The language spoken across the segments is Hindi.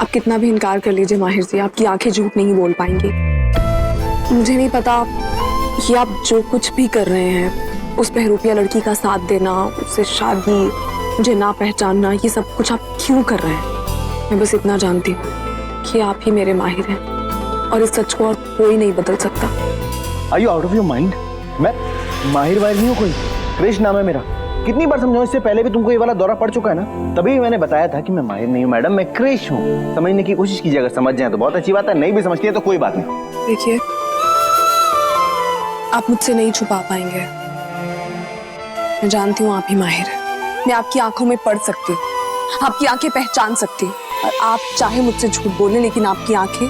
आप कितना भी इनकार कर लीजिए माहिर जी, आपकी आंखें झूठ नहीं बोल पाएंगी। मुझे नहीं पता ये आप जो कुछ भी कर रहे हैं, उस बहरूपिया लड़की का साथ देना, उससे शादी, मुझे ना पहचानना, ये सब कुछ आप क्यों कर रहे हैं? मैं बस इतना जानती हूँ कि आप ही मेरे माहिर हैं और इस सच को और कोई नहीं बदल सकता। Are you out of your mind? मैं माहिर वाहिर नहीं हूँ कोई, कृष्ण नाम है मेरा। कितनी बार समझाऊं, इससे पहले भी तुमको ये वाला दौरा पड़ चुका है ना, तभी मैंने बताया था कि मैं माहिर नहीं हूँ मैडम, मैं कृष्ण हूँ। समझने की कोशिश कीजिए, अगर समझ जाए तो बहुत अच्छी बात है, नहीं भी समझती है तो कोई बात नहीं। देखिए, आप मुझसे नहीं छुपा पाएंगे। मैं जानती हूँ आप ही माहिर हैं। मैं आपकी आंखों में पढ़ सकती हूँ, आपकी आंखें पहचान सकती हूँ। और आप चाहे मुझसे झूठ बोलें, लेकिन आपकी आंखें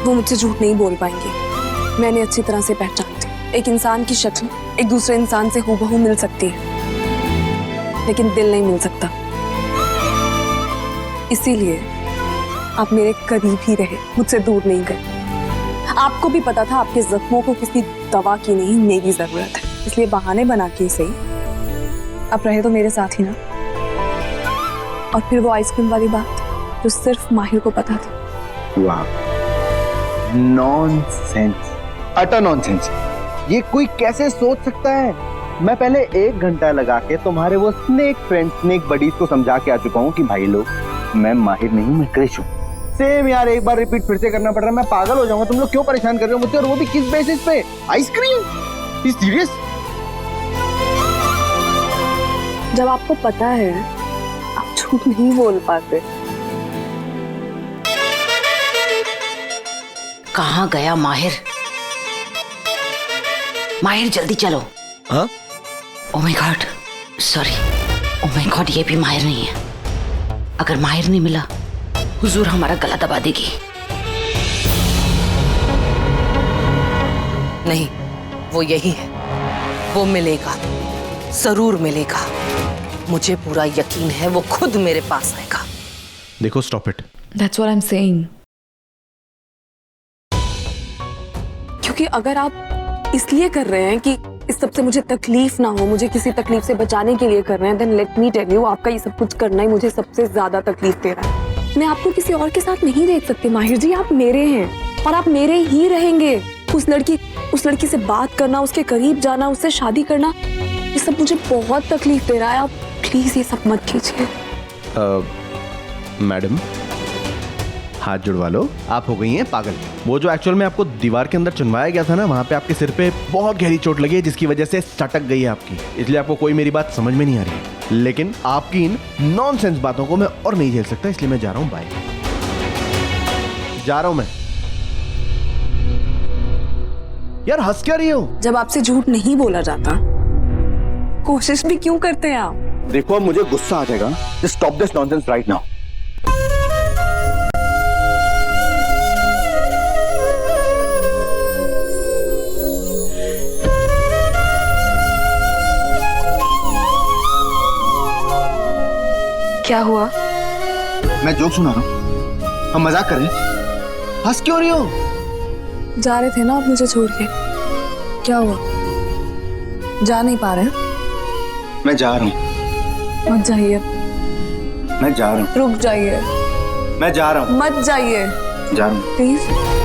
वो मुझसे झूठ नहीं बोल पाएंगी। मैंने अच्छी तरह से पहचानती हूँ। एक इंसान की शक्ल एक दूसरे इंसान से हूबहू मिल सकती है, लेकिन दिल नहीं मिल सकता। इसीलिए आप मेरे करीब ही रहे, मुझसे दूर नहीं गए। आपको भी पता था आपके जख्मों को किसी दवा की नहीं, मेरी जरूरत है। इसलिए बहाने बना के सही आप रहे तो मेरे साथ ही ना। और फिर वो आइसक्रीम वाली बात जो सिर्फ माहिर को पता थी। वाह, नॉनसेंस, अटर नॉनसेंस। ये कोई कैसे सोच सकता है? मैं पहले 1 घंटा लगा के तुम्हारे वो स्नेक फ्रेंड, स्नेक बडीज को समझा के आ चुका हूँ कि भाई लोग, मैं माहिर नहीं हूँ, मैं कृष्ण हूँ। सेम यार, एक बार रिपीट फिर से करना पड़ रहा है। मैं पागल हो जाऊंगा। तुम लोग क्यों परेशान कर रहे हो मुझे, और वो भी किस बेसिस पे? आइसक्रीम? सीरियस? जब आपको पता है, आप झूठ नहीं बोल पाते। कहाँ गया माहिर? माहिर जल्दी चलो। हाँ? Oh my God, sorry. Oh my God, ये भी माहिर नहीं है। अगर माहिर नहीं मिला, हुजूर हमारा गला दबा देगी। नहीं, वो यही है, वो मिलेगा, जरूर मिलेगा। मुझे पूरा यकीन है वो खुद मेरे पास आएगा। देखो, stop it. That's what I'm saying. क्योंकि अगर आप इसलिए कर रहे हैं कि इस सब से मुझे तकलीफ ना हो, मुझे किसी तकलीफ से बचाने के लिए कर रहे हैं, then let me tell you, आपका ये सब कुछ करना ही मुझे सबसे ज्यादा तकलीफ दे रहा है। मैं आपको किसी और के साथ नहीं देख सकती माहिर जी, आप मेरे हैं और आप मेरे ही रहेंगे। उस लड़की से बात करना, उसके करीब जाना, उससे शादी करना, ये सब मुझे बहुत तकलीफ दे रहा है। आप प्लीज ये सब मत कीजिए। मैडम, हाथ जुड़वा लो। आप हो गई हैं पागल। वो जो एक्चुअल में आपको दीवार के अंदर चुनवाया गया था ना, वहाँ पे आपके सिर पे बहुत गहरी चोट लगी है, जिसकी वजह से सटक गई है आपकी। इसलिए आपको कोई मेरी बात समझ में नहीं आ रही है। लेकिन आपकी इन नॉनसेंस बातों को मैं और नहीं झेल सकता, इसलिए मैं जा रहा हूँ। बाय, जा रहा हूँ मैं। यार हंस क्या रही हो? जब आपसे झूठ नहीं बोला जाता, कोशिश भी क्यों करते हैं आप? देखो, अब मुझे गुस्सा आ जाएगा। Just stop this nonsense right now. क्या हुआ? मैं जोक सुना रहा हूँ, हम मजाक कर रहे हैं। हंस क्यों रही हो? जा रहे थे ना आप मुझे छोड़ के, क्या हुआ? जा नहीं पा रहे? मैं जा रहा हूँ। मत जाइए। मैं जा रहा हूँ। रुक जाइए। मैं जा रहा हूँ। मत जाइए जा रहा हूँ। Please.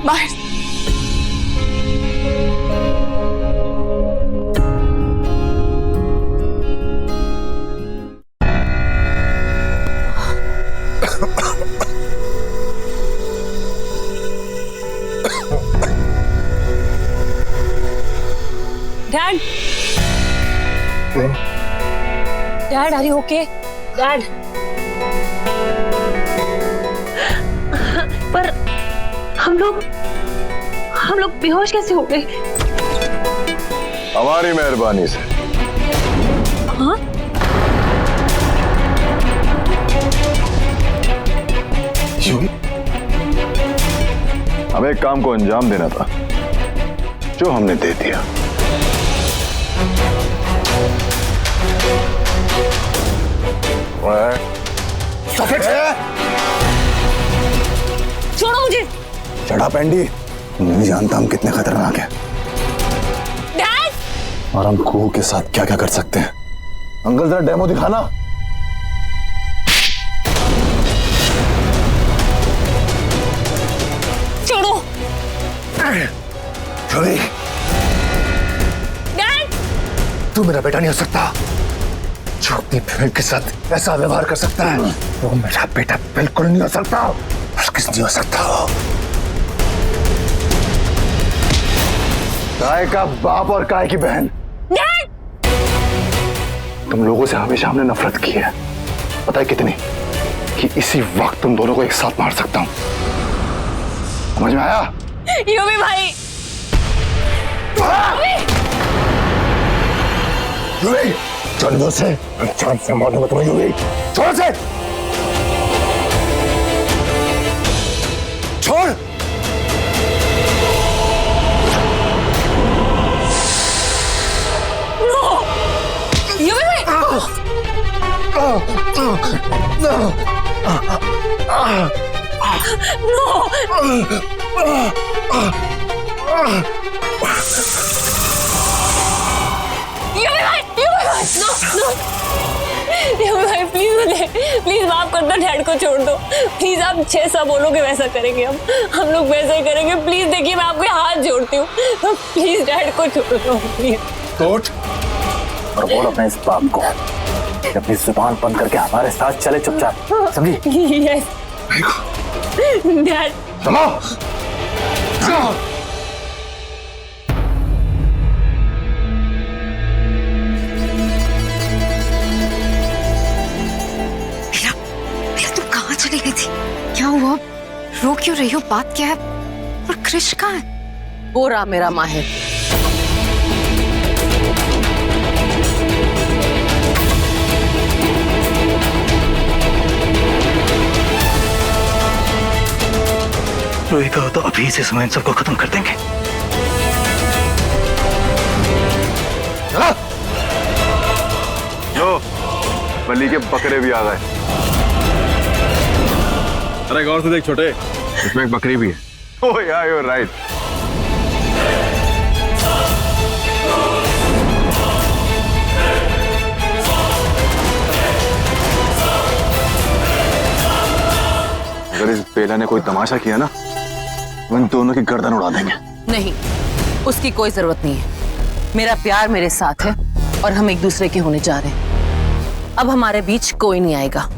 Mahir, dad, dad, are you okay? Dad, पर हम लोग बेहोश कैसे हो गए? हमारी मेहरबानी से। हाँ? हमें एक काम को अंजाम देना था, जो हमने दे दिया। छोड़ो मुझे। चढ़ा पेंडी, नहीं जानता हम कितने खतरनाक हैं डैड। और हम कुहू के साथ क्या क्या कर सकते हैं। अंकल जरा डेमो दिखाना। छोड़ो। जूही, डैड। तू मेरा बेटा नहीं हो सकता जो अपनी बहन के साथ ऐसा व्यवहार कर सकता है। वो मेरा बेटा बिल्कुल नहीं हो सकता। किस नहीं हो सकता वो। काय का बाप और काय की बहन। डैड। तुम लोगों से हमेशा हमने नफरत की है, पता है कितनी, कि इसी वक्त तुम दोनों को एक साथ मार सकता हूं। समझ में आया? यूवी भाई। यूवी, चल से जान से मारूंगा तुम्हें। यूवी, छोड़ से, छोड़। यूवी भाई। भाई प्लीज मुझे प्लीज माफ कर दो। डैड को छोड़ दो प्लीज। आप जैसा बोलोगे वैसा करेंगे। हम लोग वैसा ही करेंगे। प्लीज देखिए मैं आपके हाथ जोड़ती हूँ। प्लीज डैड को छोड़ दो प्लीज। तोड़ और बोल अपने इस बाप को कि अपनी जुबान बंद करके हमारे साथ चले चुपचाप, समझी? Yes dad. चलो। तुम कहाँ चली गई थी? क्या हुआ? रो क्यों रही हो? बात क्या है? और कृष कहाँ है? वो रहा मेरा माहिर। रोही का तो अभी से समय सबको खत्म कर देंगे। चला। जो बलि के बकरे भी आ गए। अरे गौर से देख छोटे, इसमें एक बकरी भी है। ओह यार, यू आर राइट। अगर इस बेला ने कोई तमाशा किया ना, उन दोनों की गर्दन उड़ा देंगे। नहीं, उसकी कोई जरूरत नहीं है। मेरा प्यार मेरे साथ है और हम एक दूसरे के होने जा रहे हैं। अब हमारे बीच कोई नहीं आएगा,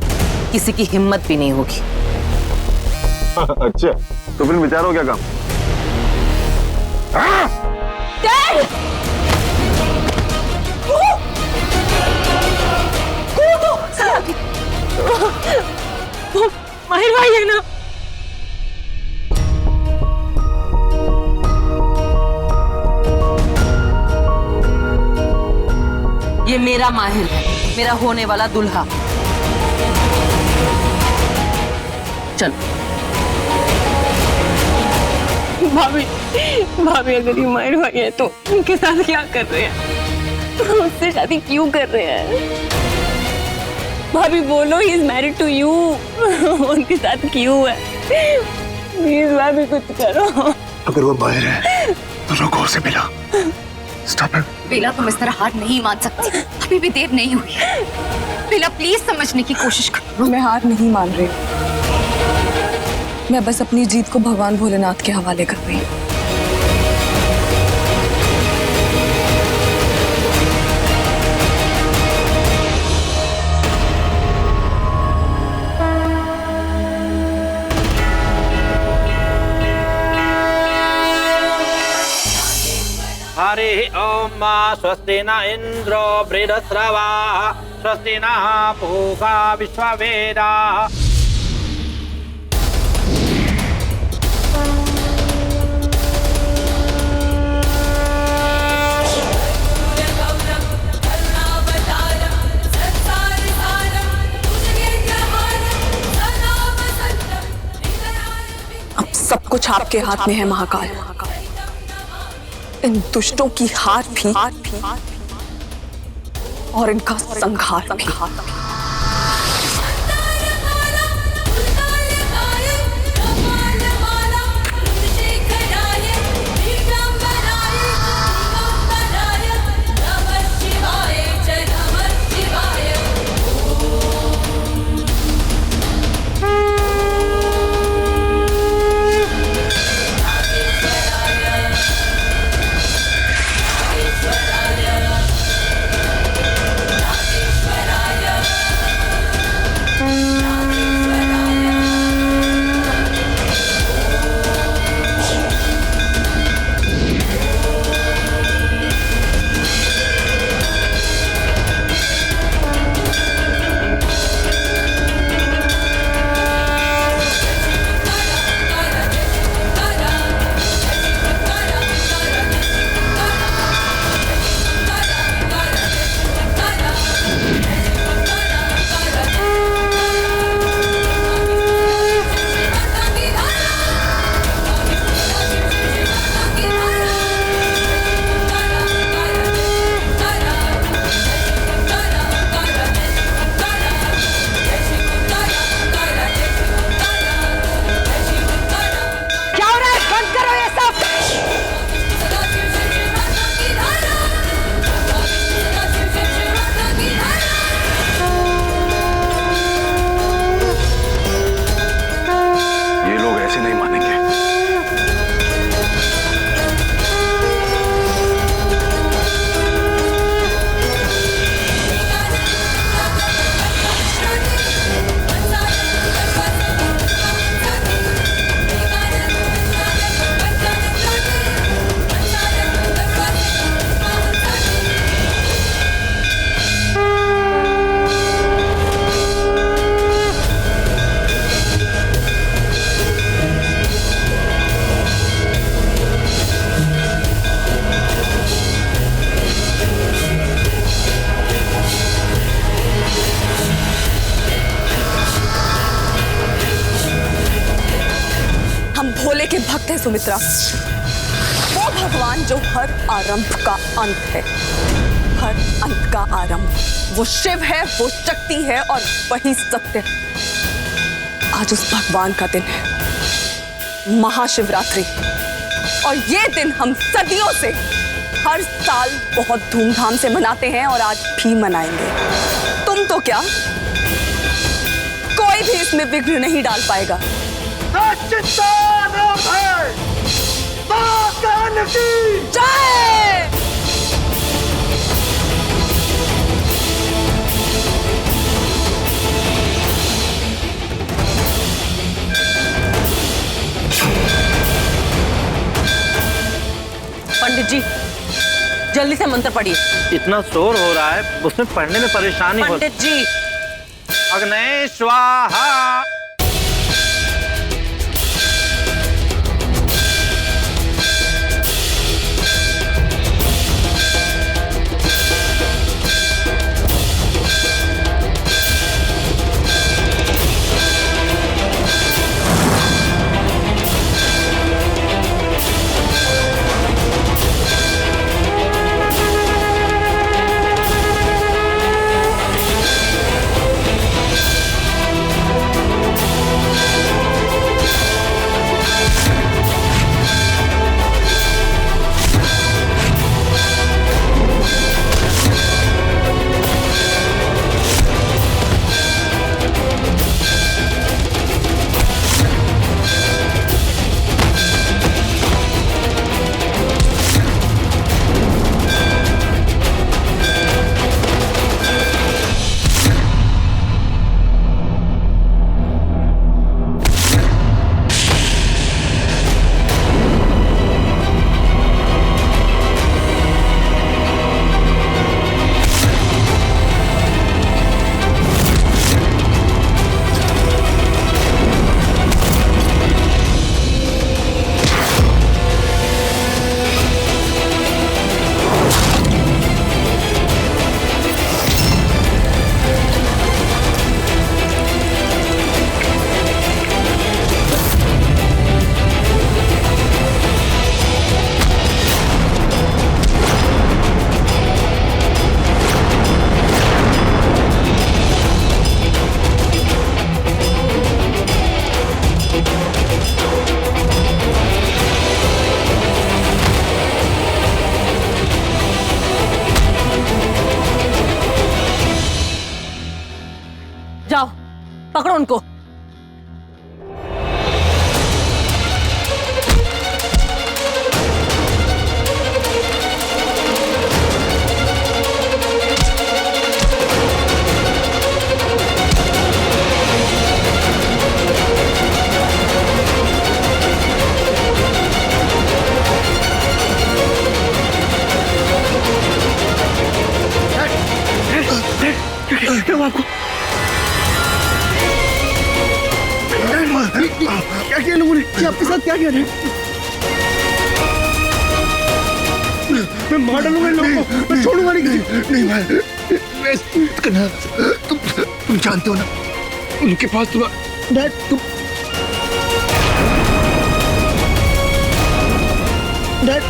किसी की हिम्मत भी नहीं होगी। अच्छा, तो फिर विचारो क्या काम? डैड! माहिर भाई है ना? ये मेरा माहिर है, मेरा होने वाला दूल्हा। चल। भाभी भाभी, अगर ये माहिर भाई है तो उनके साथ क्या कर रहे हैं? उससे शादी क्यों कर रहे हैं? भाभी बोलो, he is married to you. उनके साथ क्यों है? प्लीज भाभी कुछ करो। अगर वो माहिर है तो रुको उसे मिला। Stop it. बेला, तुम इस तरह हार नहीं मान सकती। अभी भी देर नहीं हुई है। बेला प्लीज समझने की कोशिश करो। मैं हार नहीं मान रही हूँ। मैं बस अपनी जीत को भगवान भोलेनाथ के हवाले कर रही हूँ। हरि ओम स्वस्ति न इंद्रो बृहस्रवाः स्वस्ति नः पूषा विश्ववेदाः। अब सब कुछ आपके हाथ में है महाकाल। इन दुष्टों की हार भी और इनका संहार भी। भोले के भक्त है सुमित्रा, वो भगवान जो हर आरंभ का अंत है, हर अंत का आरंभ। वो शिव है, वो शक्ति है और वही सत्य है। आज उस भगवान का दिन है, महाशिवरात्रि, और ये दिन हम सदियों से हर साल बहुत धूमधाम से मनाते हैं और आज भी मनाएंगे। तुम तो क्या, कोई भी इसमें विघ्न नहीं डाल पाएगा। जय! पंडित जी जल्दी से मंत्र पढ़िए। इतना शोर हो रहा है, उसमें पढ़ने में परेशानी हो। पंडित जी अग्ने स्वाहा। आपके साथ क्या किया डैड? मैं मार डालूंगा इन लोगों को, मैं छोड़ूंगा नहीं किसी। नहीं मैं करना, तुम जानते हो ना उनके पास तुम्हारा डैड डैड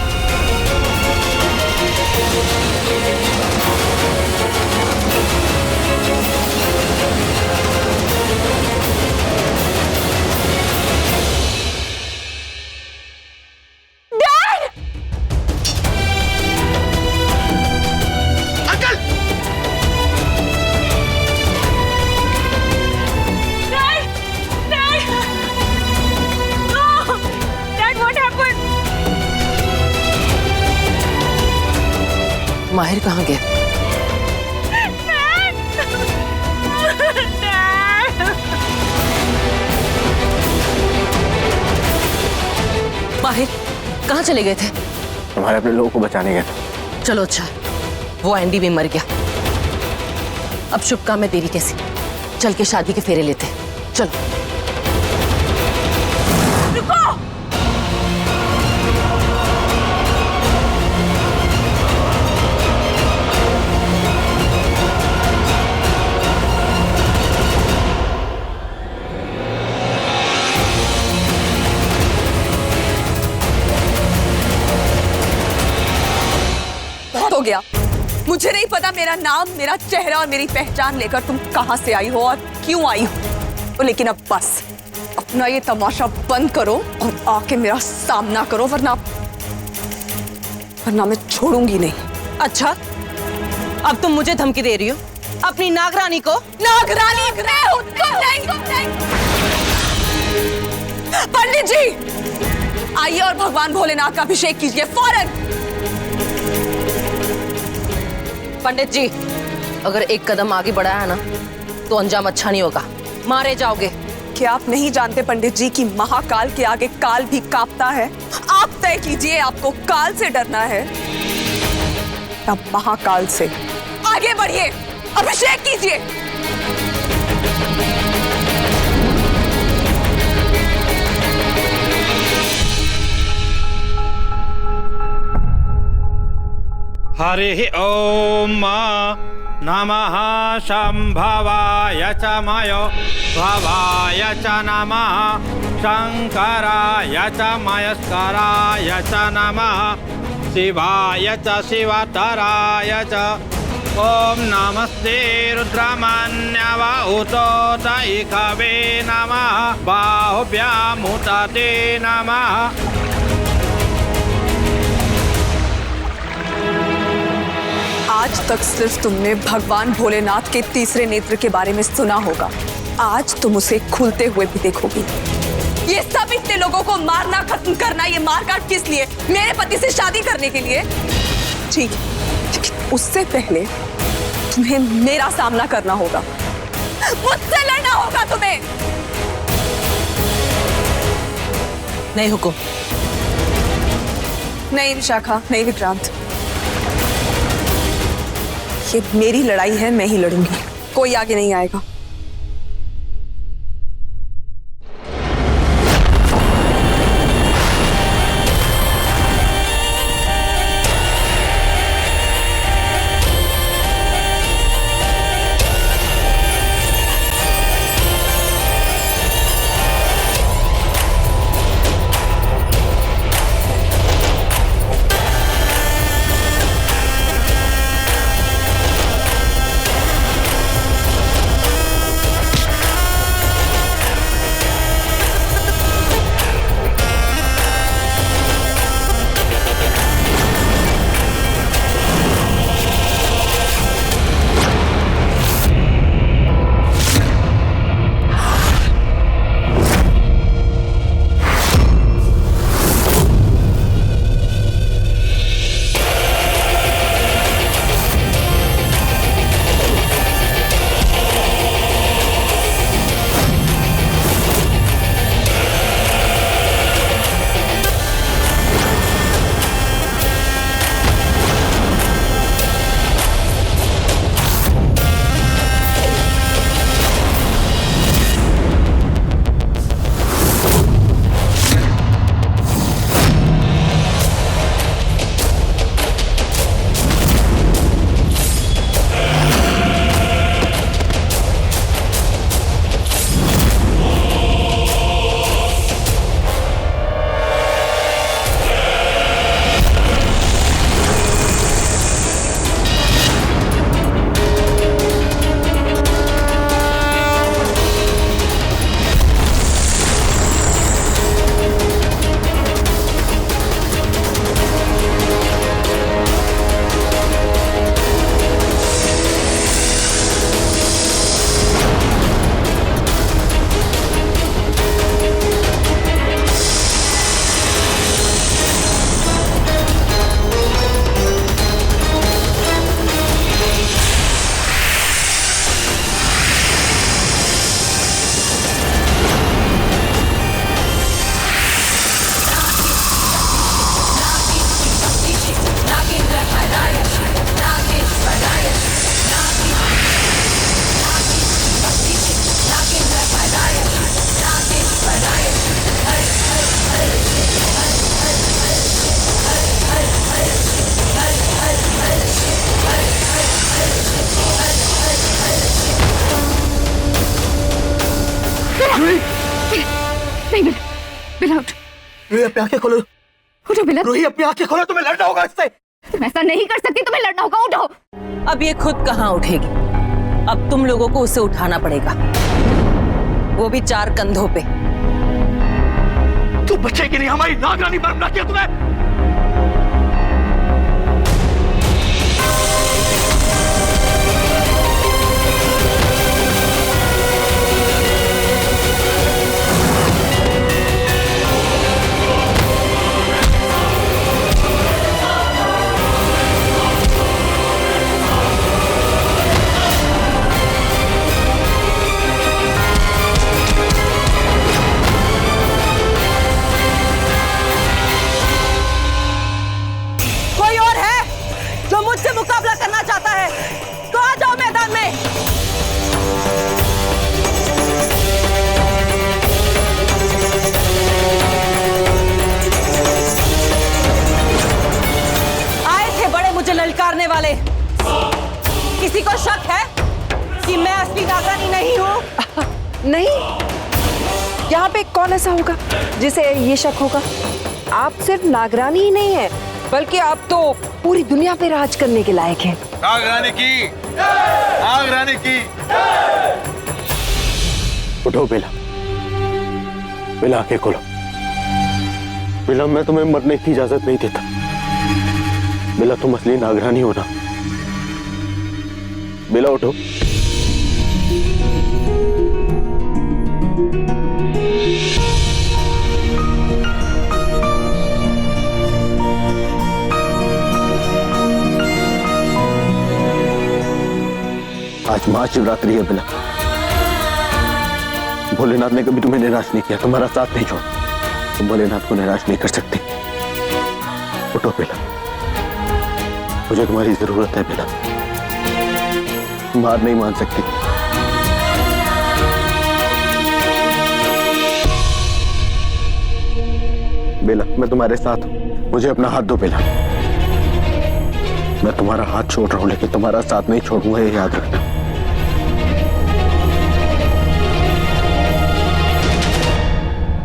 माहिर कहाँ गया? माहिर कहाँ चले गए थे? तुम्हारे अपने लोगों को बचाने गए थे। चलो अच्छा, वो एंडी भी मर गया। अब शुभ काम में देरी कैसी? चल के शादी के फेरे लेते हैं। चलो। बहुत हो गया। मुझे नहीं पता मेरा नाम, मेरा चेहरा और मेरी पहचान लेकर तुम कहां से आई हो और क्यों आई हो, तो लेकिन अब बस अपना ये तमाशा बंद करो और आके मेरा सामना करो, वरना मैं छोड़ूंगी नहीं। अच्छा, अब तुम मुझे धमकी दे रही हो अपनी नागरानी को? नागरानी मैं हूं, तुम नहीं। पंडित जी आइए और भगवान भोलेनाथ का अभिषेक कीजिए फौरन। पंडित जी, अगर एक कदम आगे बढ़ाया है ना तो अंजाम अच्छा नहीं होगा, मारे जाओगे। क्या आप नहीं जानते पंडित जी कि महाकाल के आगे काल भी कांपता है? आप तय कीजिए, आपको काल से डरना है या महाकाल से? आगे बढ़िए, अभिषेक कीजिए। हरि ओम नमः शंभवाय च मयो भवाय च नमः शंकराय च मयस्कराय च नमः शिवाय च शिवतराय च ओम नमस्ते रुद्रमन्यव उतोतैकवे नमः बाहुभ्यामुदते नमः। आज तक सिर्फ तुमने भगवान भोलेनाथ के तीसरे नेत्र के बारे में सुना होगा, आज तुम उसे खुलते हुए भी देखोगी। ये सब इतने लोगों को मारना, खत्म करना, ये मारकाट किस लिए? मेरे पति से शादी करने के लिए? ठीक, लेकिन उससे पहले तुम्हें मेरा सामना करना होगा, मुझसे लड़ना होगा तुम्हें। नहीं हुकुम। नहीं विशाखा, नहीं विक्रांत, ये मेरी लड़ाई है, मैं ही लड़ूंगी, कोई आगे नहीं आएगा। बेला उठ, रूही अपनी आंखें खोलो। उठो बेला। रूही अपनी आंखें खोलो, तुम्हें लड़ना होगा इससे। तुम ऐसा नहीं कर सकती, तुम्हें लड़ना होगा। उठो। अब ये खुद कहाँ उठेगी, अब तुम लोगों को उसे उठाना पड़ेगा, वो भी 4 कंधों पे। तू बचेगी नहीं, हमारी नागरानी बर्फ रखी है तुम्हें। मुझसे मुकाबला करना चाहता है तो आ जाओ मैदान में। आए थे बड़े मुझे ललकारने वाले, किसी को शक है कि मैं असली नागरानी नहीं हूँ? नहीं, यहाँ पे कौन ऐसा होगा जिसे ये शक होगा? आप सिर्फ नागरानी ही नहीं है, बल्कि आप तो पूरी दुनिया पे राज करने के लायक हैं। नागरानी की, नागरानी की। उठो बेला, बेला आंखें खोलो। बेला मैं तुम्हें मरने की इजाजत नहीं देता। बेला तुम असली नागरानी हो ना। बेला उठो। आज महाशिवरात्रि है बेला। भोलेनाथ ने कभी तुम्हें निराश नहीं किया, तुम्हारा साथ नहीं छोड़ा। तुम भोलेनाथ को निराश नहीं कर सकते। उठो बेला, मुझे तुम्हारी जरूरत है बेला। तुम हार नहीं मान सकती। बेला मैं तुम्हारे साथ हूं, मुझे अपना हाथ दो बेला। मैं तुम्हारा हाथ छोड़ रहा हूं, लेकिन तुम्हारा साथ नहीं छोड़ूंगा, ये याद रखना।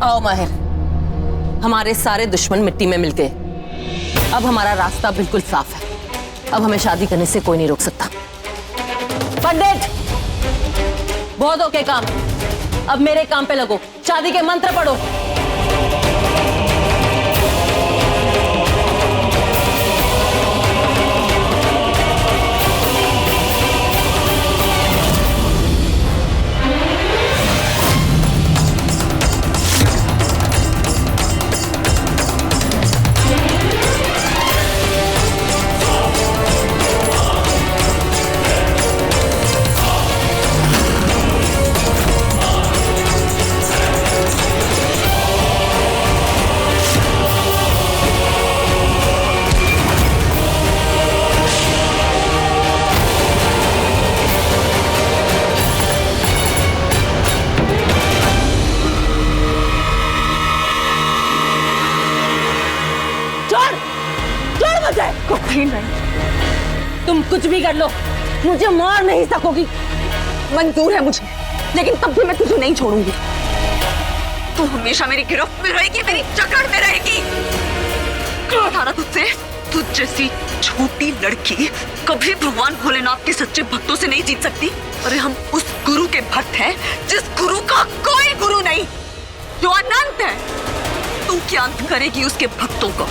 आओ माहिर, हमारे सारे दुश्मन मिट्टी में मिल गए। अब हमारा रास्ता बिल्कुल साफ है। अब हमें शादी करने से कोई नहीं रोक सकता। पंडित, बहुत हो के काम, अब मेरे काम पे लगो। शादी के मंत्र पढ़ो। तुम कुछ भी कर लो, मुझे मार नहीं सकोगी। मंजूर है मुझे, लेकिन तब भी मैं तुझे नहीं छोड़ूंगी। तू हमेशा मेरी गिरफ्त में रहेगी, मेरी जकड़ में रहेगी। कहा था तुझसे, तुझ जैसी छोटी लड़की कभी भगवान भोलेनाथ के सच्चे भक्तों से नहीं जीत सकती। अरे हम उस गुरु के भक्त हैं जिस गुरु का कोई गुरु नहीं, जो अनंत है। तू क्या अंत करेगी उसके भक्तों को?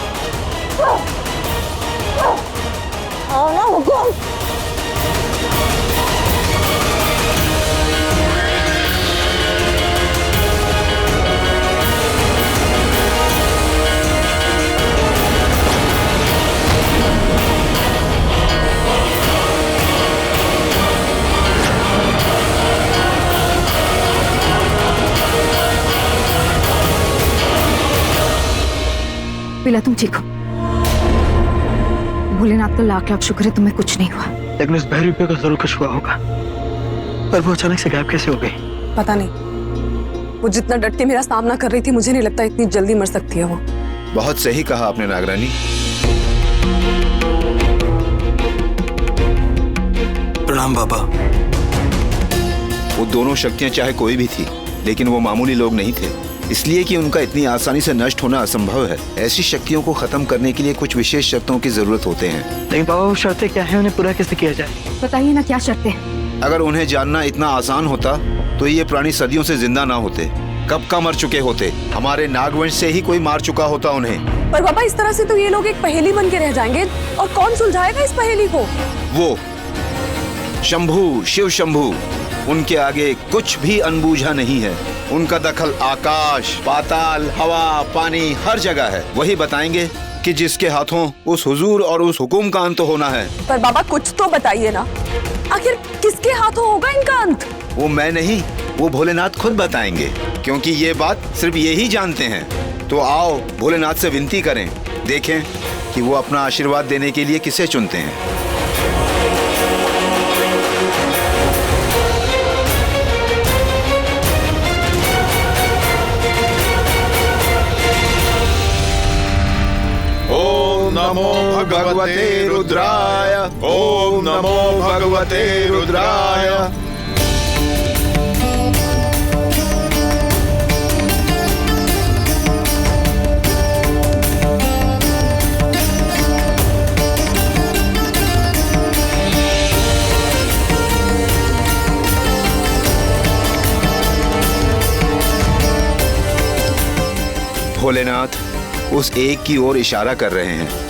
बेला तुम ठीक हो? भोलेनाथ का लाख लाख शुक्र है तुम्हें कुछ नहीं हुआ। लेकिन उस भैरवी पे को जरूर कुछ हुआ होगा। पर वो अचानक से गायब कैसे हो गई? पता नहीं, वो जितना डट के मेरा सामना कर रही थी, मुझे नहीं लगता इतनी जल्दी मर सकती है वो। बहुत सही कहा आपने नागरानी। प्रणाम बाबा। वो दोनों शक्तियां चाहे कोई भी थी, लेकिन वो मामूली लोग नहीं थे। इसलिए कि उनका इतनी आसानी से नष्ट होना असंभव है। ऐसी शक्तियों को खत्म करने के लिए कुछ विशेष शर्तों की जरूरत होते हैं। लेकिन बाबा वो शर्तें क्या है, उन्हें पूरा कैसे किया जाए? बताइए ना क्या शर्तें हैं? अगर उन्हें जानना इतना आसान होता तो ये प्राणी सदियों से जिंदा ना होते, कब का मर चुके होते। हमारे नागवंश से ही कोई मार चुका होता उन्हें। पर पापा इस तरह से तो ये लोग एक पहेली बन के रह जाएंगे, और कौन सुलझाएगा इस पहेली को? वो शंभू, शिव शंभू, उनके आगे कुछ भी अनबूझा नहीं है। उनका दखल आकाश, पाताल, हवा, पानी हर जगह है। वही बताएंगे कि जिसके हाथों उस हुजूर और उस हुकुम का अंत होना है। पर बाबा कुछ तो बताइए ना, आखिर किसके हाथों होगा इनका अंत? वो मैं नहीं, वो भोलेनाथ खुद बताएंगे, क्योंकि ये बात सिर्फ ये ही जानते हैं। तो आओ भोलेनाथ से विनती करें, देखें कि वो अपना आशीर्वाद देने के लिए किसे चुनते हैं। ओम नमो भगवते रुद्राय, ओम नमो भगवते रुद्राय। भोलेनाथ उस एक की ओर इशारा कर रहे हैं।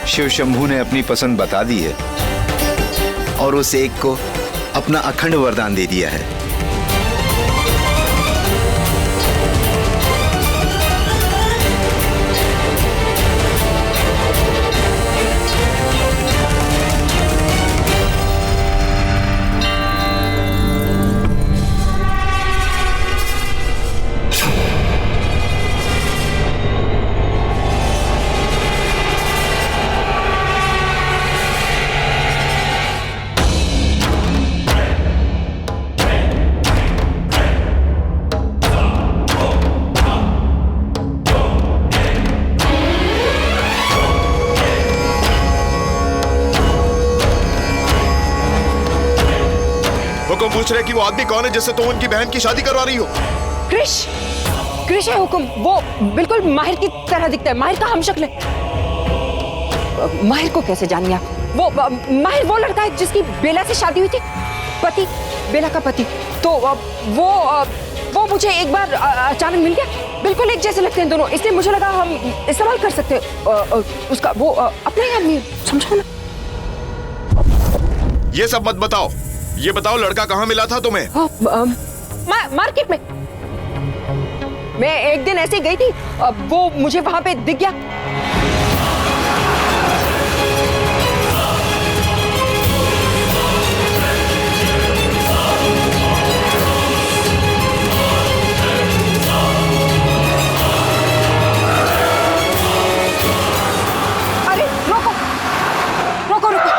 शिव शंभू ने अपनी पसंद बता दी है और उस एक को अपना अखंड वरदान दे दिया है। हुकुम पूछ रहे कि वो आदमी कौन है जिससे तुम उनकी बहन की शादी करवा रही हो? कृष, कृष है हुकुम। वो बिल्कुल माहिर की तरह दिखता है, माहिर का हमशक्ल है। माहिर को कैसे जानिए आप? वो माहिर वो लड़का है जिसकी बेला से शादी हुई थी, पति, बेला का पति। तो वो मुझे एक बार अचानक मिल गया, बिल्कुल एक जैसे लगते हैं दोनों, इसलिए मुझे लगा हम इस्तेमाल कर सकते हैं उसका। वो अपना ही आदमी, समझो ना। ये सब मत बताओ, ये बताओ लड़का कहाँ मिला था तुम्हें? मार्केट में। मैं एक दिन ऐसे ही गई थी, वो मुझे वहां पे दिख गया। अरे रोको रोको रोको।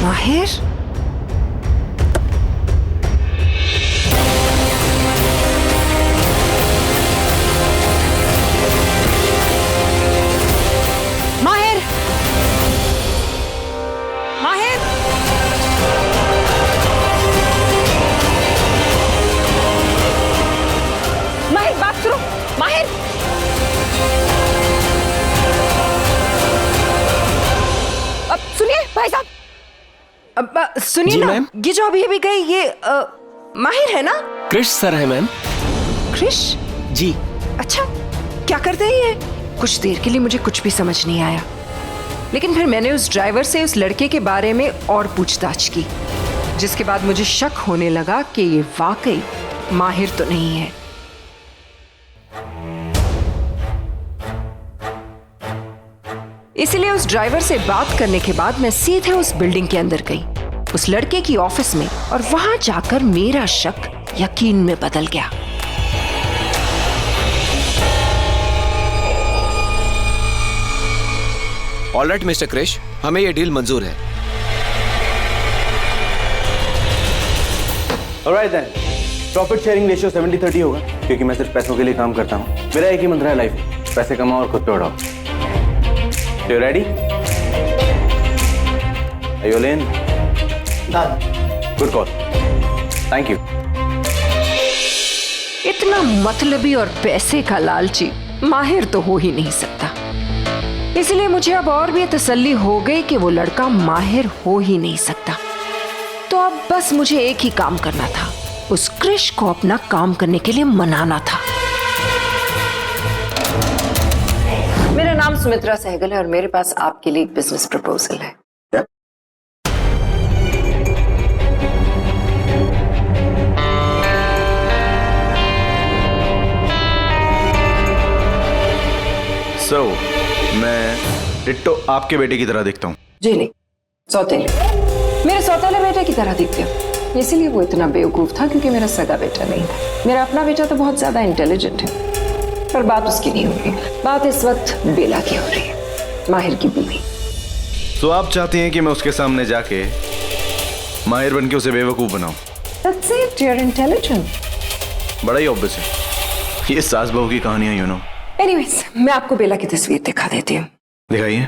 माहिर, माहिर, माहिर, माहिर बात सुनो। माहिर, अब सुनिए भाई साहब, सुनिए ना, ये जो अभी अभी गए ये माहिर है ना? कृष सर है मैम। कृष जी। अच्छा, क्या करते हैं ये? कुछ देर के लिए मुझे कुछ भी समझ नहीं आया, लेकिन फिर मैंने उस ड्राइवर से उस लड़के के बारे में और पूछताछ की, जिसके बाद मुझे शक होने लगा कि ये वाकई माहिर तो नहीं है। इसलिए उस ड्राइवर से बात करने के बाद मैं सीधे उस बिल्डिंग के अंदर गई, उस लड़के की ऑफिस में, और वहां जाकर मेरा शक यकीन में बदल गया। ऑलराइट मिस्टर क्रिश, हमें ये डील मंजूर है। Alright then, profit sharing ratio 70-30 होगा, क्योंकि मैं सिर्फ पैसों के लिए काम करता हूँ। मेरा एक ही मंत्र है लाइफ में, पैसे कमाओ और खुद पे उड़ाओ। You ready? Are you in? Good call, thank you. इतना मतलबी और पैसे का लालची माहिर तो हो ही नहीं सकता, इसलिए मुझे अब और भी तसल्ली हो गई कि वो लड़का माहिर हो ही नहीं सकता। तो अब बस मुझे एक ही काम करना था, उस क्रिश को अपना काम करने के लिए मनाना था। मेरा नाम सुमित्रा सहगल है और मेरे पास आपके लिए एक बिजनेस प्रपोजल है। So, मैं डिट्टो आपके बेटे की तरह दिखता हूँ? जी नहीं, सौतेले, मेरे सौतेले बेटे की तरह दिखते हो। इसीलिए वो इतना बेवकूफ था क्योंकि मेरा सगा बेटा नहीं था। मेरा अपना बेटा तो बहुत ज्यादा इंटेलिजेंट है, पर बात उसकी नहीं हो रही, बात इस वक्त बेला की हो रही है, माहिर की बीवी। तो आप चाहती हैं कि मैं उसके सामने जाके माहिर बन के उसे बेवकूफ बनाऊं? That's it, you're intelligent। बड़ा ही ऑब्वियस है, ये सास बहू की कहानियां, यू नो। एनीवेज, मैं आपको बेला की तस्वीर दिखा देती हूँ। दिखाइए।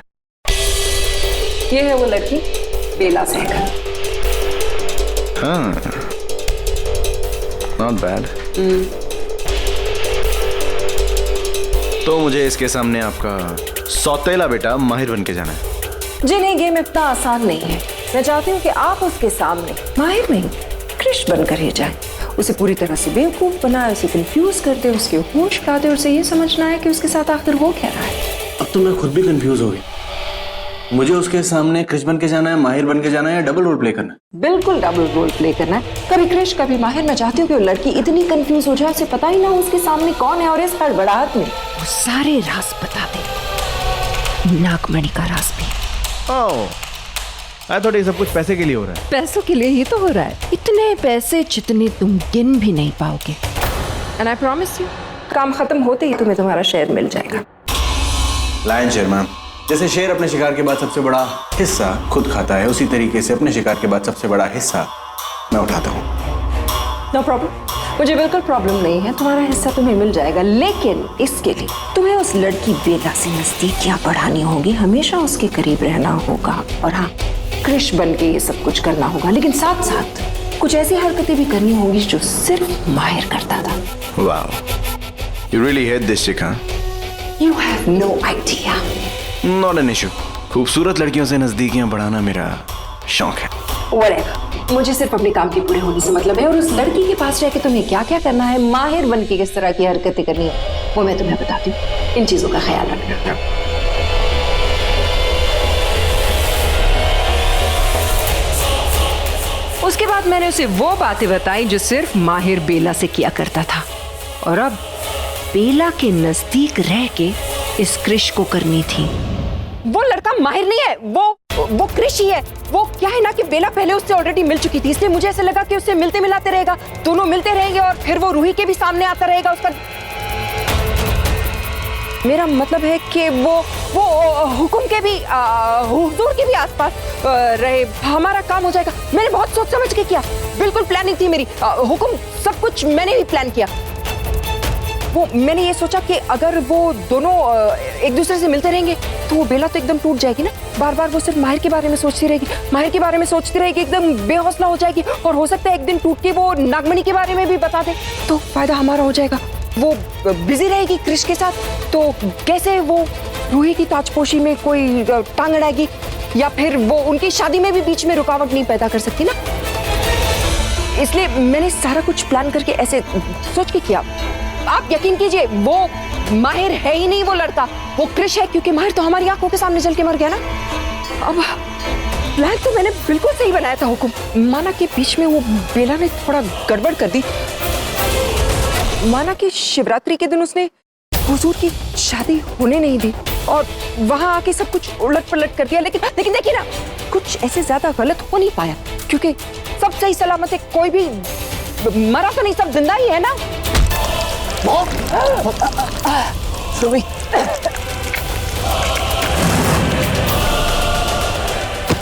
ये है वो लड़की, बेला सहगल। हाँ, नॉट बैड। तो मुझे इसके सामने आपका सौतेला बेटा माहिर बन के जाना है? जी नहीं, गेम इतना आसान नहीं है। मैं चाहती हूँ कि आप उसके सामने माहिर नहीं, क्रिश बनकर ही जाए, उसे पूरी तरह से बेवकूफ बनाए, उसे कंफ्यूज कर दे, उसके होश उड़ा दे, उसे ये समझना है कि उसके साथ आखिर हो क्या रहा है। अब तो मैं खुद भी कंफ्यूज हो गई। मुझे उसके सामने क्रिश बन के जाना है, माहिर बन के जाना है, या डबल रोल प्ले करना है? बिल्कुल डबल रोल प्ले करना है, कभी क्रिश कभी माहिर। मैं चाहती हूँ कि वो लड़की इतनी कंफ्यूज हो जाए, उसे पता ही ना हो उसके सामने कौन है, और इस हड़बड़ाहट में वो सारे राज बता दे, नागमणि का राज भी। आई थॉट ये सब कुछ पैसे के लिए हो रहा है। पैसों के लिए ही तो हो रहा है, इतने पैसे जितने तुम गिन भी नहीं पाओगे। एंड आई प्रॉमिस यू, काम खत्म होते ही तुम्हें तुम्हारा शेयर मिल जाएगा। लायन शेयर मैम, जैसे शेर अपने शिकार के बाद सबसे बड़ा हिस्सा खुद खाता है, उसी तरीके से अपने शिकार के बाद सबसे बड़ा हिस्सा मैं उठाता हूँ। नो प्रॉब्लम, मुझे बिल्कुल प्रॉब्लम नहीं है, तुम्हारा हिस्सा तुम्हें मिल जाएगा, लेकिन इसके लिए तुम्हें उस लड़की बेला से नजदीकियां बढ़ानी होगी, हमेशा उसके करीब रहना होगा, और हाँ, क्रिश बन के ये सब कुछ करना होगा, लेकिन साथ साथ कुछ ऐसी हरकतें भी करनी होगी जो सिर्फ माहिर करता था। Wow, you really hate this चिक, हाँ? You have no idea. Not an issue. खूबसूरत लड़कियों से नजदीकियां बढ़ाना मेरा शौक है। Whatever. मुझे सिर्फ अपने काम के पूरे होने से मतलब है, और उस लड़की के पास रह के तुम्हें क्या क्या करना है, माहिर बन के किस तरह की हरकतें करनी है, वो मैं तुम्हें बताती हूँ। इन चीजों का ख्याल रखना। उसके बाद मैंने उसे वो बातें बताई जो सिर्फ माहिर बेला से किया करता था, और अब बेला के नजदीक रह के इस क्रिश को करनी थी। वो लड़का माहिर नहीं है, वो क्रिश ही है। वो क्या है ना कि बेला पहले उससे ऑलरेडी मिल चुकी थी, इसलिए मुझे ऐसा लगा कि उससे मिलते मिलाते रहेगा, दोनों मिलते रहेंगे, और फिर वो रूही के भी सामने आता रहेगा। उसका मेरा मतलब है कि वो हुकुम के भी हुजूर के भी आसपास रहे, हमारा काम हो जाएगा। मैंने बहुत सोच समझ के किया, बिल्कुल प्लानिंग थी मेरी, हुकुम सब कुछ मैंने ही प्लान किया। मैंने ये सोचा कि अगर वो दोनों एक दूसरे से मिलते रहेंगे तो वो बेला तो एकदम टूट जाएगी ना, बार बार वो सिर्फ माहिर के बारे में सोचती रहेगी, माहिर के बारे में सोचती रहेगी, एकदम बेहौसला हो जाएगी, और हो सकता है एक दिन टूट के वो नागमणि के बारे में भी बता दे, तो फायदा हमारा हो जाएगा। वो बिजी रहेगी क्रिश के साथ, तो कैसे वो रूही की ताजपोशी में कोई टांग अड़ाएगी, या फिर वो उनकी शादी में भी बीच में रुकावट नहीं पैदा कर सकती ना। इसलिए मैंने सारा कुछ प्लान करके ऐसे सोच के किया। आप यकीन कीजिए, वो माहिर है ही नहीं वो लड़का, वो क्रिश है, क्योंकि माहिर तो हमारी आंखों के सामने जल के मर गया ना। अब प्लान तो मैंने बिल्कुल सही बनाया था हुकुम, माना कि बीच में वो बेला ने थोड़ा गड़बड़ कर दी। माना कि शिवरात्रि के दिन उसने हुजूर की शादी होने नहीं दी और वहां आके सब कुछ उलट पलट कर दिया, लेकिन देखिए ना, कुछ ऐसे ज्यादा गलत हो नहीं पाया क्योंकि सब सही सलामत है, कोई भी मरा तो नहीं, सब जिंदा ही है ना। सुमी,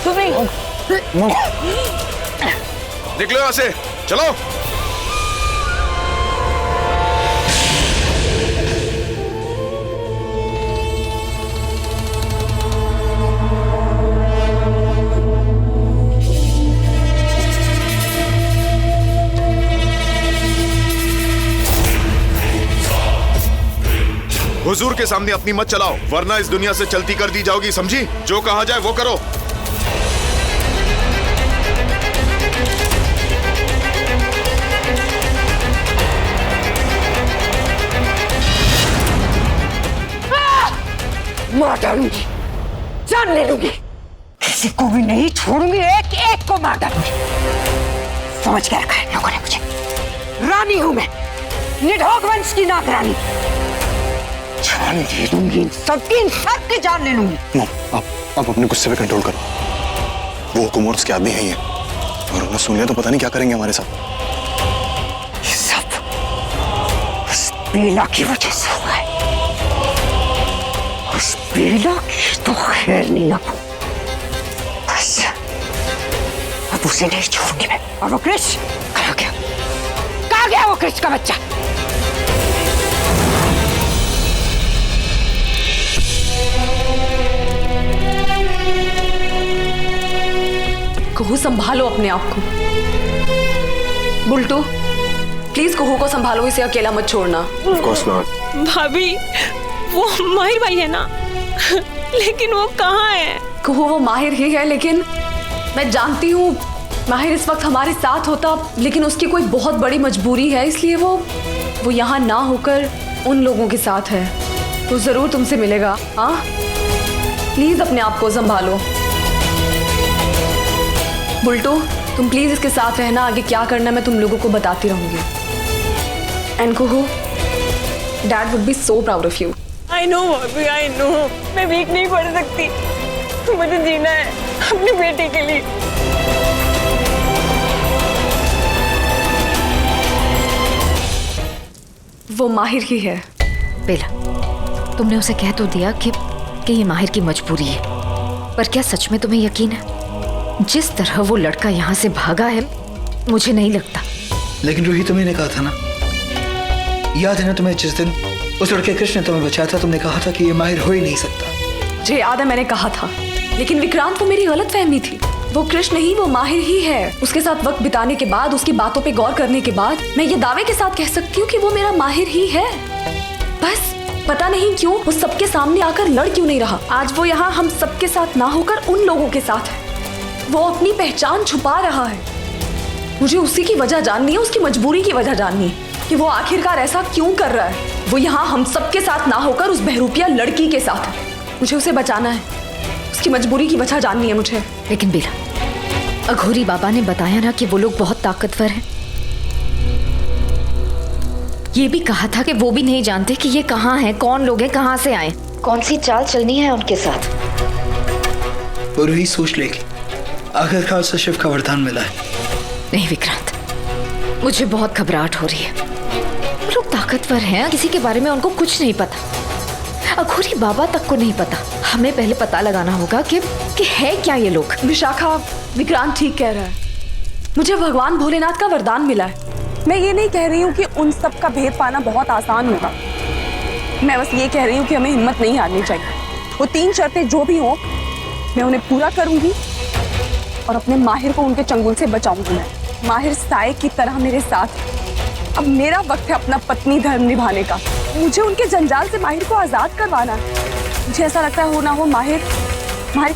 सुमी, निकलो यहाँ से, चलो। हुजूर के सामने अपनी मत चलाओ, वरना इस दुनिया से चलती कर दी जाओगी, समझी? जो कहा जाए वो करो। मार डालूंगी, जान ले लूंगी, किसी को भी नहीं छोड़ूंगी, एक एक को मार डालूंगी। समझ के रखा है लोगों ने मुझे, रानी हूं मैं, निडोग वंश की नाग रानी। जान ले लूंगी, इन सबकी जान ले लूंगी। आप अपने गुस्से पे कंट्रोल करो। वो हुकुम और उसके आदमी हैं ये, और उन्हें सुन लिया तो पता नहीं क्या करेंगे हमारे साथ। ये सब उस बेला की वजह से हुआ है। उस बेला की तो खैर नहीं अब, बस अब उसे नहीं छोड़ूंगी मैं। और वो कृष कहाँ गया? कहाँ गया वो कृष का बच्चा? कुहू, संभालो अपने आप को। बुल्टू, प्लीज कुहू को संभालो, इसे अकेला मत छोड़ना। Of course not. भाभी, वो माहिर भाई है ना, लेकिन वो कहाँ है? कुहू, वो माहिर ही है, लेकिन मैं जानती हूँ माहिर इस वक्त हमारे साथ होता, लेकिन उसकी कोई बहुत बड़ी मजबूरी है, इसलिए वो यहाँ ना होकर उन लोगों के साथ है। तो जरूर तुमसे मिलेगा। हाँ, प्लीज अपने आप को संभालो। बुल्टू, तुम प्लीज इसके साथ रहना, आगे क्या करना मैं तुम लोगों को बताती रहूंगी। And Kuhu, dad would be so proud of you. I know भाभी, आई नो, मैं वीक नहीं पड़ सकती, मुझे जीना है अपनी बेटी के लिए। वो माहिर ही है। बेला, तुमने उसे कह तो दिया कि ये माहिर की मजबूरी है, पर क्या सच में तुम्हें यकीन है? जिस तरह वो लड़का यहाँ से भागा है, मुझे नहीं लगता। लेकिन रूही, तुम्हें कहा था ना, याद है ना तुम्हें, जिस दिन उस लड़के कृष्ण ने तुम्हें बचाया था, तुमने कहा था कि ये माहिर हो ही नहीं सकता। मुझे याद है, मैंने कहा था, लेकिन विक्रांत, वो मेरी गलत फहमी थी। वो कृष्ण नहीं, वो माहिर ही है। उसके साथ वक्त बिताने के बाद, उसकी बातों पे गौर करने के बाद मैं ये दावे के साथ कह सकती हूँ कि वो मेरा माहिर ही है। बस पता नहीं क्यों वो सबके सामने आकर लड़ क्यों नहीं रहा। आज वो यहाँ हम सबके साथ ना होकर उन लोगों के साथ है। वो अपनी पहचान छुपा रहा है। मुझे उसी की वजह जाननी है, उसकी मजबूरी की वजह जाननी है कि वो आखिरकार ऐसा क्यों कर रहा है। वो यहाँ हम सबके साथ ना होकर उस बहरूपिया लड़की के साथ है। मुझे उसे बचाना है, उसकी मजबूरी की वजह जाननी है मुझे। लेकिन बेला, अघोरी बाबा ने बताया ना कि वो लोग बहुत ताकतवर हैं। ये भी कहा था कि वो भी नहीं जानते कि ये कहाँ हैं, कौन लोग हैं, कहाँ से आए, कौन सी चाल चलनी है उनके साथ। और वही सोच लेगी, आखिरकार से शिव का वरदान मिला है। नहीं विक्रांत, मुझे बहुत घबराहट हो रही है। वो लोग ताकतवर हैं, किसी के बारे में उनको कुछ नहीं पता। अघोरी बाबा तक को नहीं पता। हमें पहले पता लगाना होगा कि है क्या ये लोग। विशाखा, विक्रांत ठीक कह रहा है। मुझे भगवान भोलेनाथ का वरदान मिला है। मैं ये नहीं कह रही हूँ कि उन सब का भेद पाना बहुत आसान होगा। मैं बस ये कह रही हूँ कि हमें हिम्मत नहीं हारनी चाहिए। वो 3 शर्तें जो भी हो, मैं उन्हें पूरा करूंगी और अपने माहिर को उनके चंगुल से बचाऊंगी। मैं माहिर साए की तरह मेरे साथ है। अब मेरा वक्त है अपना पत्नी धर्म निभाने का। मुझे उनके जंजाल से माहिर को आजाद करवाना है। मुझे ऐसा लगता है, हो ना हो माहिर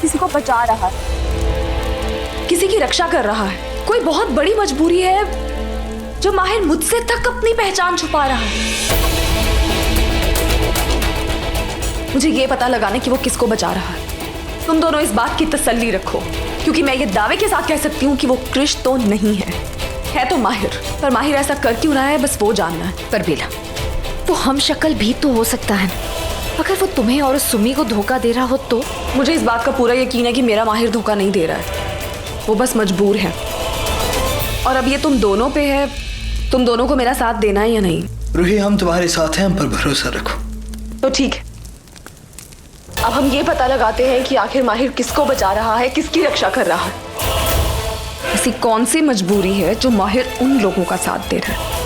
किसी को बचा रहा है, किसी की रक्षा कर रहा है। कोई बहुत बड़ी मजबूरी है जो माहिर मुझसे तक अपनी पहचान छुपा रहा है। मुझे ये पता लगाना कि वो किसको बचा रहा है। तुम दोनों इस बात की तसल्ली रखो, क्योंकि मैं ये दावे के साथ कह सकती हूँ कि वो कृष तो नहीं है तो माहिर। पर माहिर ऐसा कर क्यों रहा है, बस वो जानना है। पर बेला, तो हम शक्ल भी तो हो सकता है। अगर वो तुम्हें और उस सुमी को धोखा दे रहा हो तो? मुझे इस बात का पूरा यकीन है कि मेरा माहिर धोखा नहीं दे रहा है, वो बस मजबूर है। और अब ये तुम दोनों पे है, तुम दोनों को मेरा साथ देना है या नहीं? रूही, हम तुम्हारे साथ हैं, हम पर भरोसा रखो। तो ठीक है, अब हम ये पता लगाते हैं कि आखिर माहिर किसको बचा रहा है, किसकी रक्षा कर रहा है। ऐसी कौन सी मजबूरी है जो माहिर उन लोगों का साथ दे रहा है?